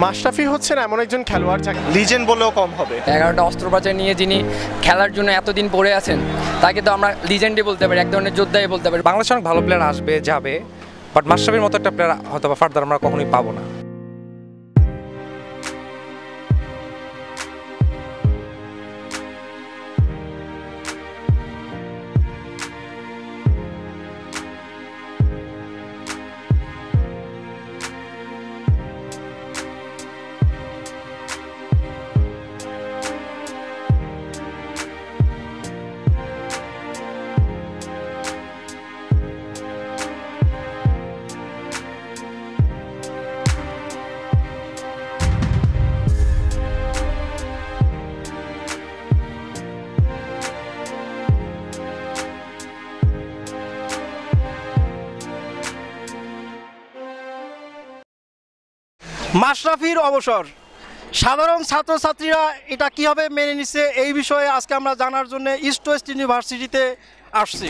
মাশরাফি হচ্ছেন এমন একজন খেলোয়াড় যাকে লিজেন্ড বলেও কম হবে। 11টা অস্ত্রোপচার নিয়ে যিনি খেলার জন্য এতদিন পড়ে আছেন তাকে তো আমরা লিজেন্ডই বলতে পারি, এক ধরনের যোদ্ধাই বলতে পারি। বাংলাদেশে অনেক ভালো প্লেয়ার আসবে যাবে, বাট মাশরাফির মতো একটা প্লেয়ার হয়তো ফার্দার আমরা কখনোই পাবো না। মাশরাফির অবসর, সাধারণ ছাত্রছাত্রীরা এটা কীভাবে মেনে নিচ্ছে এই বিষয়ে আজকে আমরা জানার জন্য ইস্ট ওয়েস্ট ইউনিভার্সিটিতে আসছি।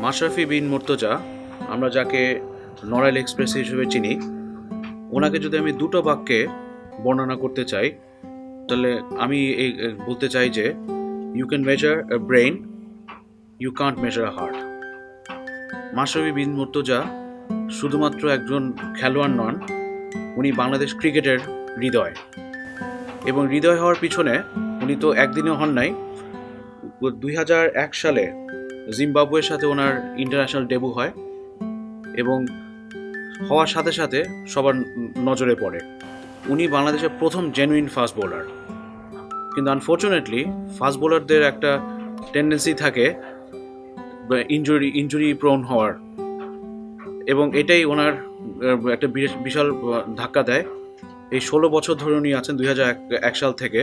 মাশরাফি বিন মুর্তজা, আমরা যাকে নড়াইল এক্সপ্রেস হিসেবে চিনি, ওনাকে যদি আমি দুটো বাক্যে বর্ণনা করতে চাই তাহলে আমি এই বলতে চাই যে you can measure a brain, you can't measure a heart. Mashrafe Bin Mortaza শুধুমাত্র একজন খেলোয়াড় নন, উনি বাংলাদেশ ক্রিকেটের হৃদয়। এবং হৃদয় হওয়ার পিছনে উনি তো একদিনও হন নাই। 2001 সালে জিম্বাবুয়ের সাথে ওনার ইন্টারন্যাশনাল ডেবু হয় এবং হওয়ার সাথে সাথে সবার নজরে পড়ে। উনি বাংলাদেশের প্রথম জেনুইন ফাস্ট বোলার। কিন্তু আনফর্চুনেটলি ফাস্ট বোলারদের একটা টেন্ডেন্সি থাকে ইনজুরি প্রোন হওয়ার, এবং এটাই ওনার একটা বিশাল ধাক্কা দেয়। এই 16 বছর ধরে উনি আছেন 2001 সাল থেকে।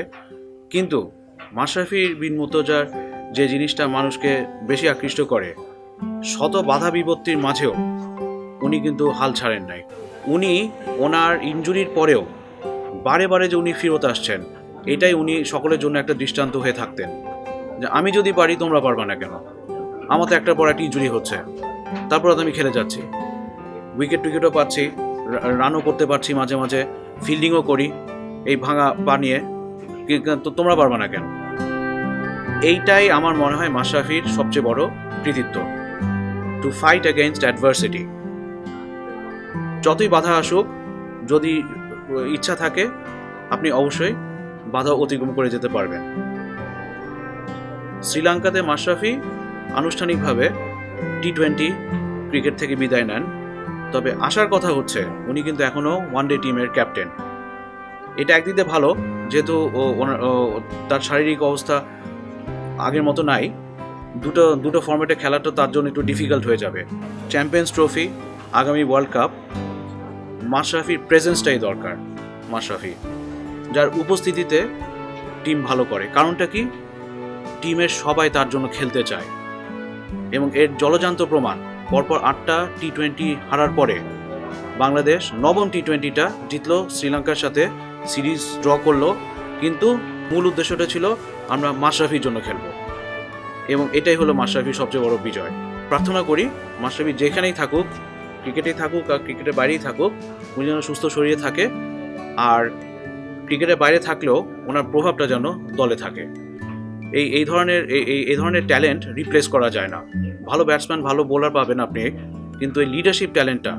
কিন্তু মাশরাফি বিন মুর্তজার যে জিনিসটা মানুষকে বেশি আকৃষ্ট করে, শত বাধা বিপত্তির মাঝেও উনি কিন্তু হাল ছাড়েন নাই। উনি ওনার ইনজুরির পরেও বারে বারে যে উনি ফিরত আসছেন, এটাই উনি সকলের জন্য একটা দৃষ্টান্ত হয়ে থাকতেন যে আমি যদি পারি তোমরা পারবা না কেন, আমার তো একটার পর একটা ইনজুরি হচ্ছে, তারপর তো আমি খেলে যাচ্ছি, উইকেটও পাচ্ছি, রানও করতে পারছি, মাঝে মাঝে ফিল্ডিংও করি এই ভাঙা পা নিয়ে, তো তোমরা পারবা না কেন। এইটাই আমার মনে হয় মাশরাফির সবচেয়ে বড় কৃতিত্ব, টু ফাইট অ্যাগেইনস্ট অ্যাডভার্সিটি। যতই বাধা আসুক, যদি ইচ্ছা থাকে আপনি অবশ্যই বাধা অতিক্রম করে যেতে পারবেন। শ্রীলঙ্কাতে মাশরাফি আনুষ্ঠানিকভাবে T20 ক্রিকেট থেকে বিদায় নেন, তবে আসার কথা হচ্ছে উনি কিন্তু এখনও ওয়ানডে টিমের ক্যাপ্টেন। এটা একদিকে ভালো, যেহেতু তার শারীরিক অবস্থা আগের মতো নাই। দুটো ফরম্যাটে খেলাটা তার জন্য একটু ডিফিকাল্ট হয়ে যাবে। চ্যাম্পিয়ন্স ট্রফি, আগামী ওয়ার্ল্ড কাপ, মাশরাফির প্রেজেন্সটাই দরকার। মাশরাফি যার উপস্থিতিতে টিম ভালো করে, কারণটা কি, টিমের সবাই তার জন্য খেলতে চায়। এবং এর জলজান্ত প্রমাণ, পরপর 8টা T20 হারার পরে বাংলাদেশ নবম T20টা জিতলো, শ্রীলঙ্কার সাথে সিরিজ ড্র করলো, কিন্তু মূল উদ্দেশ্যটা ছিল আমরা মাশরাফির জন্য খেলব। এবং এটাই হলো মাশরাফির সবচেয়ে বড় বিজয়। প্রার্থনা করি মাশরাফি যেখানেই থাকুক, ক্রিকেটেই থাকুক আর ক্রিকেটের বাইরেই থাকুক, উনি যেন সুস্থ শরীরে থাকে, আর ক্রিকেটের বাইরে থাকলেও ওনার প্রভাবটা যেন দলে থাকে। এই ধরনের ট্যালেন্ট রিপ্লেস করা যায় না। ভালো ব্যাটসম্যান, ভালো বোলার পাবেন আপনি, কিন্তু এই লিডারশিপ ট্যালেন্টটা,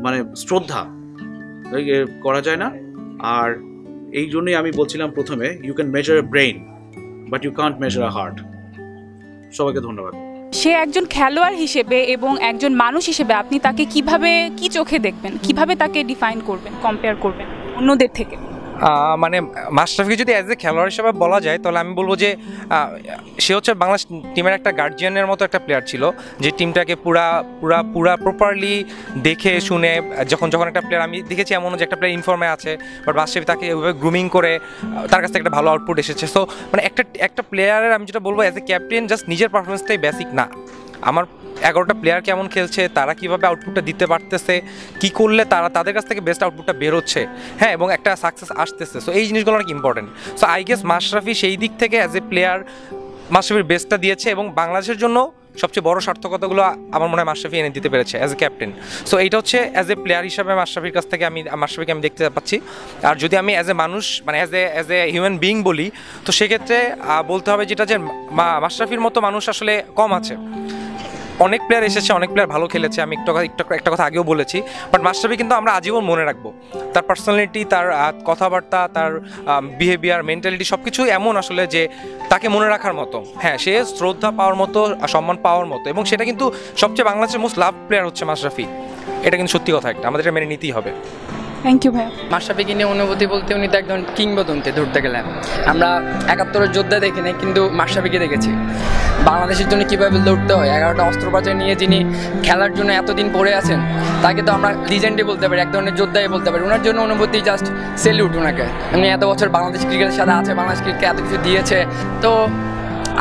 মানে শ্রদ্ধা, করা যায় না। আর এই জন্যই আমি বলছিলাম প্রথমে, you can measure a brain but you can't measure a heart. সবাইকে ধন্যবাদ। সে একজন খেলোয়াড় হিসেবে এবং একজন মানুষ হিসেবে আপনি তাকে কিভাবে, কি চোখে দেখবেন, কিভাবে তাকে ডিফাইন করবেন, কম্পেয়ার করবেন অন্যদের থেকে? মানে মাশরাফিকে যদি অ্যাজ এ খেলোয়াড় হিসেবে বলা যায় তাহলে আমি বলবো যে সে হচ্ছে বাংলাদেশ টিমের একটা গার্জিয়ানের মতো একটা প্লেয়ার ছিল, যে টিমটাকে পুরা প্রপারলি দেখে শুনে যখন একটা প্লেয়ার আমি দেখেছি এমন যে একটা প্লেয়ার ইনফর্মে আছে, বাট মাশরাফি তাকে ওইভাবে গ্রুমিং করে তার কাছ থেকে একটা ভালো আউটপুট এসেছে। সো মানে একটা প্লেয়ারের আমি যেটা বলবো অ্যাজ এ ক্যাপ্টেন জাস্ট নিজের পারফরমেন্সটাই বেসিক না, আমার 11টা প্লেয়ার কেমন খেলছে, তারা কীভাবে আউটপুটটা দিতে পারতেছে, কী করলে তাদের কাছ থেকে বেস্ট আউটপুটটা বেরোচ্ছে, হ্যাঁ, এবং একটা সাকসেস আসতেছে। সো এই জিনিসগুলো অনেক important. So I guess Mashrafe সেই দিক থেকে অ্যাজ এ প্লেয়ার মাশরাফির বেস্টটা দিয়েছে, এবং বাংলাদেশের জন্য সবচেয়ে বড় সার্থকতাগুলো আমার মনে হয় মাশরাফি এনে দিতে পেরেছে অ্যাজ এ ক্যাপ্টেন। সো এইটা হচ্ছে অ্যাজ এ প্লেয়ার হিসাবে মাশরাফির কাছ থেকে মাশরাফিকে আমি দেখতে পাচ্ছি। আর যদি আমি অ্যাজ এ মানুষ মানে অ্যাজ এ হিউম্যান বিইং বলি, তো সেক্ষেত্রে বলতে হবে যেটা যে মাশরাফির মতো মানুষ আসলে কম আছে। অনেক প্লেয়ার এসেছে, অনেক প্লেয়ার ভালো খেলেছে, আমি একটা কথা আগেও বলেছি, বাট মাশরাফি কিন্তু আমরা আজীবন মনে রাখবো। তার পার্সোনালিটি, তার কথাবার্তা, তার বিহেভিয়ার, মেন্টালিটি সব কিছুই এমন আসলে যে তাকে মনে রাখার মতো। হ্যাঁ, সে শ্রদ্ধা পাওয়ার মতো, সম্মান পাওয়ার মতো, এবং সেটা কিন্তু সবচেয়ে বাংলাদেশের মোস্ট লাভ প্লেয়ার হচ্ছে মাশরাফি। এটা কিন্তু সত্যি কথা, আমাদের এটা মেনে নিতেই হবে। থ্যাংক ইউ ভাইয়া। মাশরাফিকে নিয়ে অনুভূতি বলতে উনি তো একদম কিংবদন্তি ধরতে গেলে। আমরা 71-এর যোদ্ধা দেখি নাই, কিন্তু মাশরাফিকে দেখেছি বাংলাদেশের জন্য কীভাবে লড়তে হয়। 11টা অস্ত্রোপচার নিয়ে যিনি খেলার জন্য এতদিন পড়ে আছেন, তাকে তো আমরা লিজেন্ডই বলতে পারি, এক ধরনের যোদ্ধাই বলতে পারি। ওনার জন্য অনুভূতি জাস্ট সেলিউট ওনাকে। উনি এত বছর বাংলাদেশ ক্রিকেটের সাথে আছে, বাংলাদেশ ক্রিকেটকে এত কিছু দিয়েছে। তো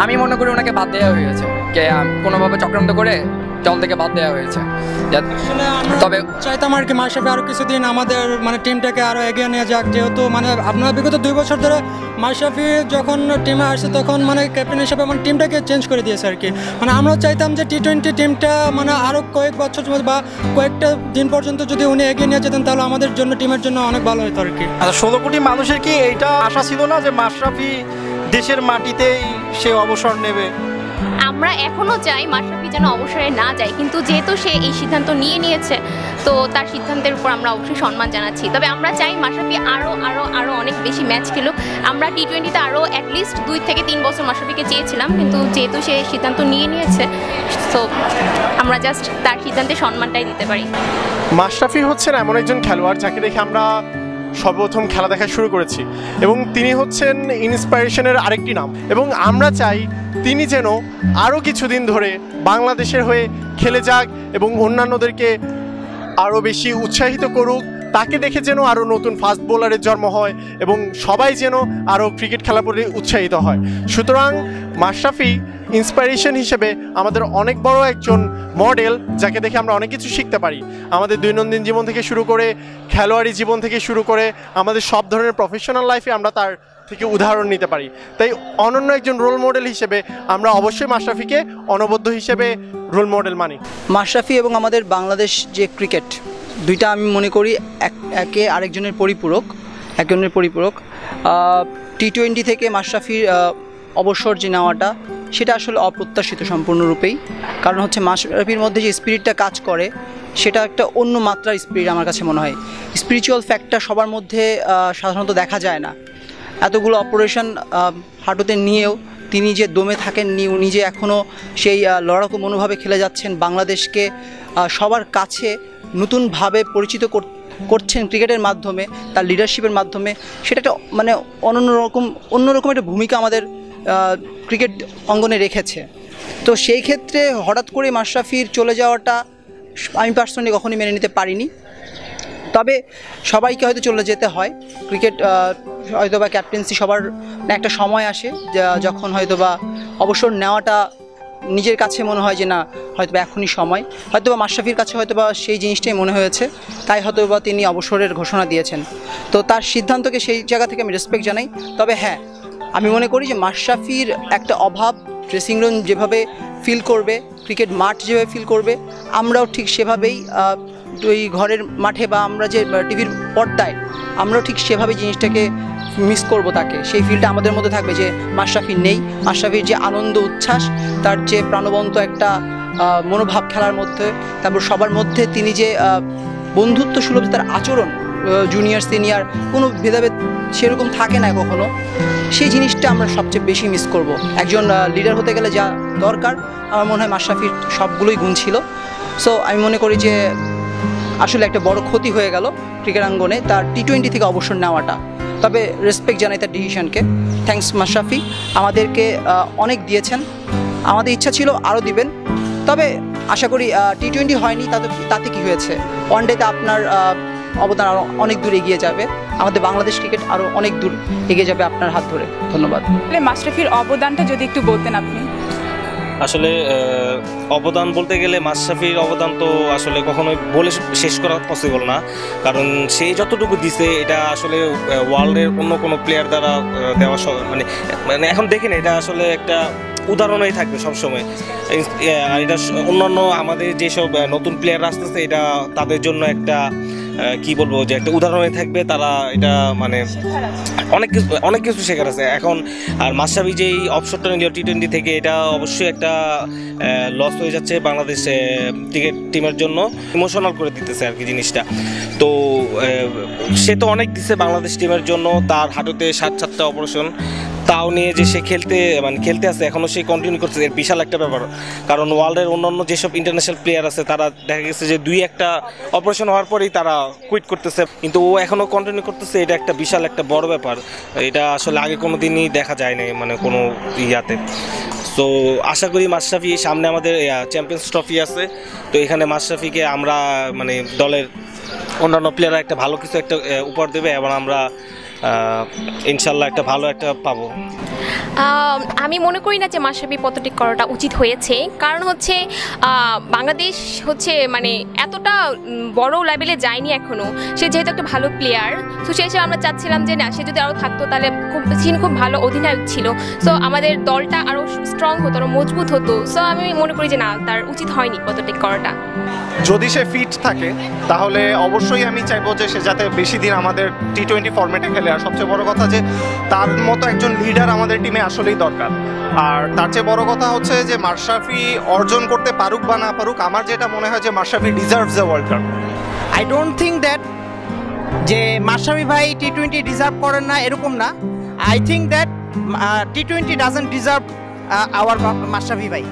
আমি মনে করি ওনাকে বাদ দেওয়া হয়েছে, কোনোভাবে চক্রান্ত করে দল থেকে বাদ দেওয়া হয়েছে। তবে চাইতাম আর কি মাশরাফি আরও কিছুদিন আমাদের মানে টিমটাকে আরও এগিয়ে নিয়ে যাক, যেহেতু মানে আপনার বিগত 2 বছর ধরে মাশরাফি যখন টিমে আসছে তখন মানে ক্যাপ্টেন হিসেবে মানে টিমটাকে চেঞ্জ করে দিয়েছে আর কি। মানে আমরাও চাইতাম যে T20 টিমটা মানে আরও কয়েক বছর বা কয়েকটা দিন পর্যন্ত যদি উনি এগিয়ে নিয়ে যেতেন তাহলে আমাদের জন্য, টিমের জন্য অনেক ভালো হতো আর কি। আচ্ছা, 16 কোটি মানুষের কি এইটা আশা ছিল না যে মাশরাফি দেশের মাটিতেই সে অবসর নেবে? আমরা এখনও চাই মাশরাফি যেন অবসরে না যায়, কিন্তু যেহেতু সে এই সিদ্ধান্ত নিয়েছে, তো তার সিদ্ধান্তের উপর আমরা অবশ্যই সম্মান জানাচ্ছি। তবে আমরা চাই মাশরাফি আরও অনেক বেশি ম্যাচ খেলুক। আমরা T20-তে আরও অ্যাটলিস্ট 2 থেকে 3 বছর মাশরাফিকে চেয়েছিলাম, কিন্তু যেহেতু সে সিদ্ধান্ত নিয়েছে, তো আমরা জাস্ট তার সিদ্ধান্তে সম্মানটাই দিতে পারি। মাশরাফি হচ্ছেন এমন একজন খেলোয়াড় যাকে দেখে আমরা সর্বপ্রথম খেলা দেখা শুরু করেছি, এবং তিনি হচ্ছেন ইন্সপিরেশনের আরেকটি নাম। এবং আমরা চাই তিনি যেন আরও কিছুদিন ধরে বাংলাদেশের হয়ে খেলে যাক এবং অন্যান্যদেরকে আরও বেশি উৎসাহিত করুক। তাকে দেখে যেন আরও নতুন ফাস্ট বোলারের জন্ম হয় এবং সবাই যেন আরও ক্রিকেট খেলা প্রতি উৎসাহিত হয়। সুতরাং মাশরাফি ইন্সপিরেশন হিসেবে আমাদের অনেক বড় একজন মডেল, যাকে দেখে আমরা অনেক কিছু শিখতে পারি। আমাদের দৈনন্দিন জীবন থেকে শুরু করে, খেলোয়াড়ি জীবন থেকে শুরু করে, আমাদের সব ধরনের প্রফেশনাল লাইফে আমরা তার থেকে উদাহরণ নিতে পারি। তাই অনন্য একজন রোল মডেল হিসেবে আমরা অবশ্যই মাশরাফিকে অনবদ্য হিসেবে রোল মডেল মানি। মাশরাফি এবং আমাদের বাংলাদেশ যে ক্রিকেট, দুইটা আমি মনে করি একে আরেকজনের পরিপূরক। T20 থেকে মাশরাফির অবসর যে নেওয়াটা, সেটা আসলে অপ্রত্যাশিত সম্পূর্ণরূপেই। কারণ হচ্ছে মাশরাফির মধ্যে যে স্পিরিটটা কাজ করে, সেটা একটা অন্য মাত্রার স্পিরিট আমার কাছে মনে হয়। স্পিরিচুয়াল ফ্যাক্টর সবার মধ্যে সাধারণত দেখা যায় না। এতগুলো অপারেশন হাঁটুতে নিয়েও তিনি যে দমে থাকেননি, উনি যে এখনও সেই লড়াকু মনোভাবে খেলে যাচ্ছেন, বাংলাদেশকে সবার কাছে নতুনভাবে পরিচিত করছেন ক্রিকেটের মাধ্যমে, তার লিডারশিপের মাধ্যমে, সেটা একটা মানে অন্যরকম একটা ভূমিকা আমাদের ক্রিকেট অঙ্গনে রেখেছে। তো সেই ক্ষেত্রে হঠাৎ করে মাশরাফির চলে যাওয়াটা আমি পার্সোনালি কখনোই মেনে নিতে পারিনি। তবে সবাইকে হয়তো চলে যেতে হয়, ক্রিকেট হয়তো বা ক্যাপ্টেন্সি সবার একটা সময় আসে যখন হয়তো বা অবসর নেওয়াটা নিজের কাছে মনে হয় যে না, হয়তো বা এখনই সময়। হয়তো বা মাশরাফির কাছে হয়তো বা সেই জিনিসটাই মনে হয়েছে, তাই হয়তো বা তিনি অবসরের ঘোষণা দিয়েছেন। তো তার সিদ্ধান্তকে সেই জায়গা থেকে আমি রেসপেক্ট জানাই। তবে হ্যাঁ, আমি মনে করি যে মাশরাফির একটা অভাব ড্রেসিং রুম যেভাবে ফিল করবে, ক্রিকেট মাঠ যেভাবে ফিল করবে, আমরাও ঠিক সেভাবেই ওই ঘরের মাঠে বা আমরা যে টিভির পর্দায় আমরাও ঠিক সেভাবে জিনিসটাকে মিস করব তাকে। সেই ফিলটা আমাদের মধ্যে থাকবে যে মাশরাফি নেই, মাশরাফির যে আনন্দ উচ্ছ্বাস, তার যে প্রাণবন্ত একটা মনোভাব খেলার মধ্যে, তারপর সবার মধ্যে তিনি যে বন্ধুত্ব সুলভ তার আচরণ, জুনিয়র সিনিয়র কোনো ভেদাভেদ সেরকম থাকে না কখনো, সেই জিনিসটা আমরা সবচেয়ে বেশি মিস করব। একজন লিডার হতে গেলে যা দরকার আমার মনে হয় মাশরাফির সবগুলোই গুণ ছিল। সো আমি মনে করি যে আসলে একটা বড় ক্ষতি হয়ে গেল ক্রিকেট অঙ্গনে তার T20 থেকে অবসর নেওয়াটা। তবে রেসপেক্ট জানাই তার ডিসিশনকে। থ্যাঙ্কস মাশরাফি, আমাদেরকে অনেক দিয়েছেন, আমাদের ইচ্ছা ছিল আরও দিবেন। তবে আশা করি T20 হয়নি, তাতে কি হয়েছে, ওয়ান ডেতে আপনার অবদান আরও অনেক দূর এগিয়ে যাবে, আমাদের বাংলাদেশ ক্রিকেট আরও অনেক দূর এগিয়ে যাবে আপনার হাত ধরে। ধন্যবাদ। মাশরাফির অবদানটা যদি একটু বলতেন আপনি। আসলে অবদান বলতে গেলে মাশরাফির অবদান তো আসলে কখনোই বলে শেষ করা পসিবল না, কারণ সে যতটুকু দিছে এটা আসলে ওয়ার্ল্ডের অন্য কোনো প্লেয়ার দ্বারা দেওয়া মানে এখন দেখেন এটা আসলে একটা উদাহরণই থাকবে সবসময়। এটা অন্যান্য আমাদের যেসব নতুন প্লেয়ার আসতেছে এটা তাদের জন্য একটা কি বলবো যে একটা উদাহরণই থাকবে, তারা এটা মানে অনেক কিছু শেখার আছে এখন। আর মাশরাফি যেই অবসরটা নিল T20 থেকে, এটা অবশ্যই একটা লস হয়ে যাচ্ছে বাংলাদেশ ক্রিকেট টিমের জন্য, ইমোশনাল করে দিতেছে আর কি জিনিসটা। তো সে তো অনেক দিচ্ছে বাংলাদেশ টিমের জন্য, তার হাঁটুতে 7টা অপারেশন, তাও নিয়ে যে সে খেলতে আছে এখনও সে কন্টিনিউ করছে, এর বিশাল একটা ব্যাপার। কারণ ওয়ার্ল্ডের অন্যান্য যেসব ইন্টারন্যাশনাল প্লেয়ার আছে তারা দেখা গেছে যে 2-1টা অপারেশন হওয়ার পরেই তারা কুইট করতেছে, কিন্তু ও এখনও কন্টিনিউ করতেছে, এটা একটা বিশাল একটা বড় ব্যাপার। এটা আসলে আগে কোনো দিনই দেখা যায় নাই মানে কোনো ইয়াতে। তো আশা করি মাশরাফি, সামনে আমাদের চ্যাম্পিয়ন্স ট্রফি আছে, তো এখানে মাশরাফিকে আমরা মানে দলের অন্যান্য প্লেয়াররা একটা ভালো কিছু একটা উপহার দেবে এবং আমরা ইনশাল্লাহ একটা ভালো একটা পাবো। আমি মনে করি না যে মাশরাফি পদত্যাগ করাটা উচিত হয়েছে, কারণ হচ্ছে বাংলাদেশ হচ্ছে মানে এতটা বড় লেভেলে যায়নি এখনও। সে যেহেতু একটা ভালো প্লেয়ার, তো সেই হিসেবে আমরা চাচ্ছিলাম যে না, সে যদি আরও থাকতো তাহলে খুব ভালো অধিনায়ক ছিল, সো আমাদের দলটা আরও স্ট্রং হতো, আরও মজবুত হতো। সো আমি মনে করি যে না, তার উচিত হয়নি পদত্যাগ করাটা। যদি সে ফিট থাকে তাহলে অবশ্যই আমি চাইবো যে সে যাতে বেশি দিন আমাদের T20 ফরম্যাটে খেলে। আর সবচেয়ে বড় কথা যে তার মতো একজন লিডার আমাদের টিমে আসলেই দরকার। আর তার চেয়ে বড় কথা হচ্ছে যে মাশরাফি অর্জন করতে পারুক বা না পারুক, আমার যেটা মনে হয় যে Mashrafe deserves a world cup. I don't think that যে মাশরাফি ভাই T20 ডিজার্ভ করেন না এরকম না। I think that T20 doesn't deserve our Mashrafe ভাই।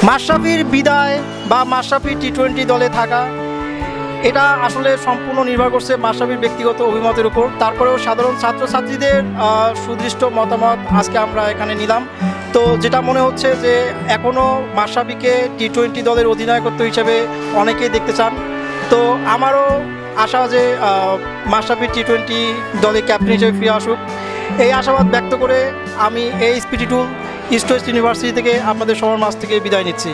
মাশরাফির বিদায় বা মাশরাফির T20 দলে থাকা, এটা আসলে সম্পূর্ণ নির্ভর করছে মাশরাফির ব্যক্তিগত অভিমতের উপর। তারপরেও সাধারণ ছাত্রছাত্রীদের সুদৃষ্ট মতামত আজকে আমরা এখানে নিলাম। তো যেটা মনে হচ্ছে যে এখনও মাশরাফিকে T20 দলের অধিনায়কত্ব হিসেবে অনেকেই দেখতে চান। তো আমারও আশা যে মাশরাফি T20 দলে ক্যাপ্টেন হিসেবে ফিরে আসুক, এই আশাবাদ ব্যক্ত করে আমি এই স্পিটি টুল ইস্ট ওয়েস্ট ইউনিভার্সিটি থেকে আপনাদের সবার মাঝ থেকে বিদায় নিচ্ছি।